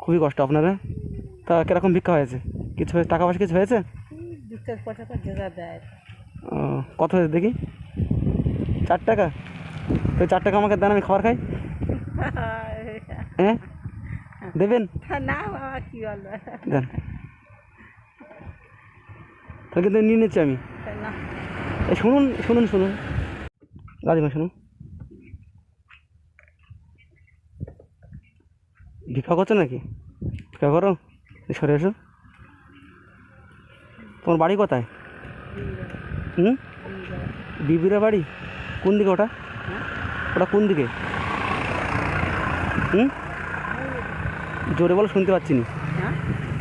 খুবই কষ্ট আপনার। তা কীরকম ভিক্ষা হয়েছে? কিছু টাকা পয়সা কিছু হয়েছে? ভিক্ষার পয়সাটা জোগা দেয়। কত হয়েছে দেখি? 4 টাকা? তো 4 টাকা আমাকে দেন, আমি খাবার খাই। হ্যাঁ, দেবেন? না বাবা, কি বলবো। দেন, তাহলে কিন্তু নিয়ে নিচ্ছি আমি। না, এই শুনুন শুনুন শুনুন, দাদিমা শুনুন। ভিক্ষা করছো নাকি? ভিক্ষা করো, সরে এসো। তোমার বাড়ি কোথায়? বিবিরা বাড়ি কোন দিকে? ওটা ওটা কোন দিকে? জোরে বলো, শুনতে পাচ্ছি নি।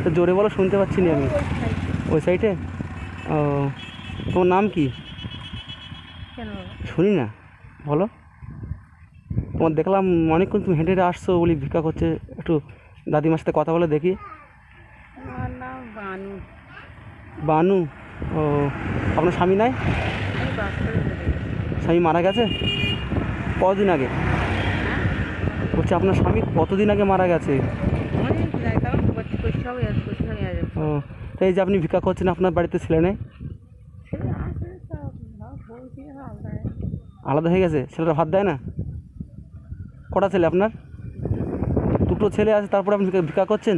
তো জোরে বলো, শুনতে পাচ্ছি নি আমি। ওই সাইডে? ও, তোমার নাম কি? শুনি না, বলো। তোমার দেখলাম অনেকক্ষণ তুমি হেঁটে হেঁটে আসছো বলি ভিক্ষা করছে, একটু দাদিমার সাথে কথা বলে দেখি। আমার নাম বানু। বানু? ও, আপনার স্বামী নাই? আমি বাস করে চলে গেছি। স্বামী মারা গেছে কদিন আগে? বলছি আপনার স্বামী কতদিন আগে মারা গেছে? অনেক যায়, কারণ পয়সা হয়ে যাচ্ছে, পয়সা হয়ে যাচ্ছে। ও, তো এই যে আপনি ভিক্ষা করছেন, আপনার বাড়িতে ছেলে নেই? ছেলে আছে, সব বলছি আলাদা। আলাদা হয়ে গেছে? ছেলেরা ভাত দেয় না? কটা ছেলে আপনার? দুটো ছেলে আছে, তারপরে আপনি ভিক্ষা করছেন?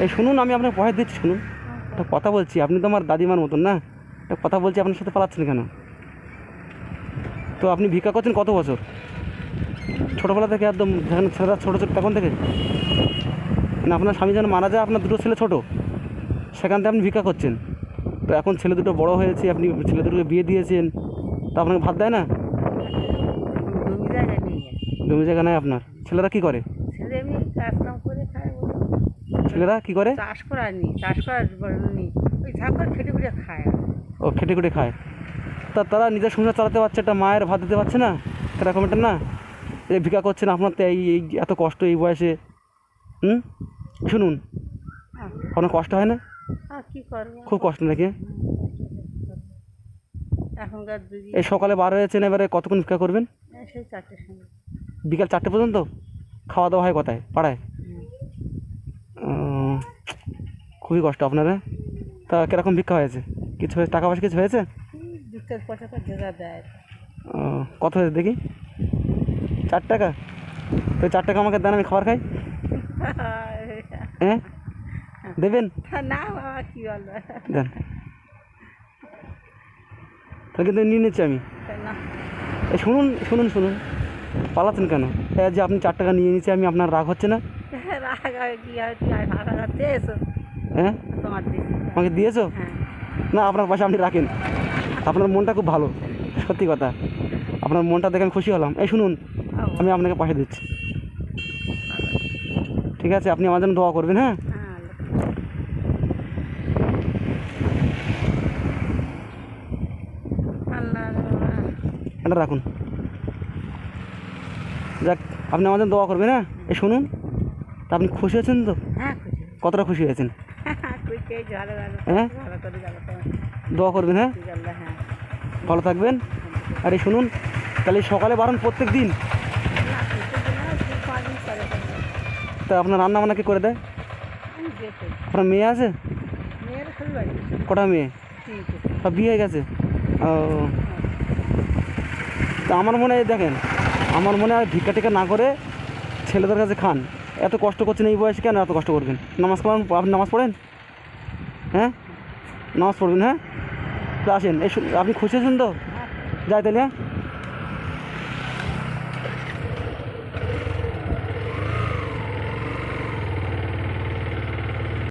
এই শুনুন, আমি আপনাকে পয়সা দিচ্ছি, শুনুন। একটা কথা বলছি, আপনি তো আমার দাদিমার মতন না, একটা কথা বলছি, আপনার সাথে পালাচ্ছেন কেন? তো আপনি ভিক্ষা করছেন কত বছর? ছোটোবেলা থেকে একদম, যেখানে ছেলেরা ছোটো ছোটো তখন থেকে? না, আপনার স্বামী যেন মারা যায়, আপনার দুটো ছেলে ছোটো, সেখান থেকে আপনি ভিক্ষা করছেন। তো এখন ছেলে দুটো বড় হয়েছে, আপনি ছেলে দুটোকে বিয়ে দিয়েছেন, তো আপনাকে ভাত দেয় না? জমি জায়গা নেই। জমি জায়গা নেই আপনার? ছেলেরা কী করে? ছেলে এমনি কাজ কাম করে খায়। ছেলেরা কী করে? চাষ করার নি, চাষ করার নি, ওই ঝাঁকর খেটে খুঁটে খায়। ও, খেটে খুঁটে খায়? তা তারা নিজের সংসার চালাতে পারছে, একটা মায়ের ভাত দিতে পারছে না? এরকম একটা না, এই ভিক্ষা করছেন আপনার, তো এই এত কষ্ট এই বয়সে। শুনুন, কোনো কষ্ট হয় না? আর কি করবো, খুব কষ্ট নাকি? এখনকার দিদি। এই সকালে বার হয়েছেন, এবারে কতক্ষণ ভিক্ষা করবেন? সেই 4টের সময়। বিকাল 4টে পর্যন্ত? খাওয়া দাওয়া হয় কোথায়? পাড়ায়? খুবই কষ্ট আপনার। তা কীরকম ভিক্ষা হয়েছে? কিছু টাকা পয়সা কিছু হয়েছে? ভিক্ষার পয়সাটা জোগা দেয়। কত হয়েছে দেখি? 4 টাকা? তো 4 টাকা আমাকে দেন, আমি খাবার খাই। হ্যাঁ, দেবেন? না বাবা, কি বলবো। দেন, তাহলে কিন্তু নিয়ে নিচ্ছি আমি। না, এই শুনুন শুনুন শুনুন, পালাচ্ছেন কেন? এই যে আপনি 4 টাকা নিয়ে নিচ্ছি আমি, আপনার রাগ হচ্ছে না? রাগ হয় কি হয়, তুই আর ভাড়া রাখতে এসো। হ্যাঁ, তোমার দিদি। আমাকে দিয়েছো? হ্যাঁ। না, আপনার পয়সা আপনি রাখেন, আপনার মনটা খুব ভালো, সত্যি কথা। আপনার মনটা দেখে আমি খুশি হলাম। এই শুনুন, আমি আপনাকে পয়সা দিচ্ছি, ঠিক আছে? আপনি আমার জন্য দোয়া করবেন, হ্যাঁ? এটা রাখুন, যাক, আপনি আমার জন্য দোয়া করবেন, হ্যাঁ? এই শুনুন, তা আপনি খুশি হয়েছেন তো? হ্যাঁ, খুশি। কতটা খুশি হয়েছেন? খুশি, ভালো ভালো। হ্যাঁ, ভালো করে যাবো তোমার। দোয়া করবেন, হ্যাঁ? হ্যাঁ। ভালো থাকবেন। আর এই শুনুন, তাহলে সকালে বারণ প্রত্যেক দিন? না, প্রত্যেকদিন না, 5 দিন পরে করবো। তা আপনার রান্না বান্না কে করে দেয়? আমি বিয়ে করি। আপনার মেয়ে আছে? মেয়েরা সবই বাড়ি। কটা মেয়ে? 3টে। সব বিয়ে হয়ে গেছে? ও, তা আমার মনে হয়, দেখেন, আমার মনে হয় ভিক্ষা টিকা না করে ছেলেদের কাছে খান। এত কষ্ট করছেন এই বয়সে, কেন এত কষ্ট করবেন? নামাজ পড়েন? আপনি নামাজ পড়েন? হ্যাঁ, নামাজ পড়বেন, হ্যাঁ? তো আসেন, এই আপনি খুশি আছেন তো? যাই তাহলে, হ্যাঁ?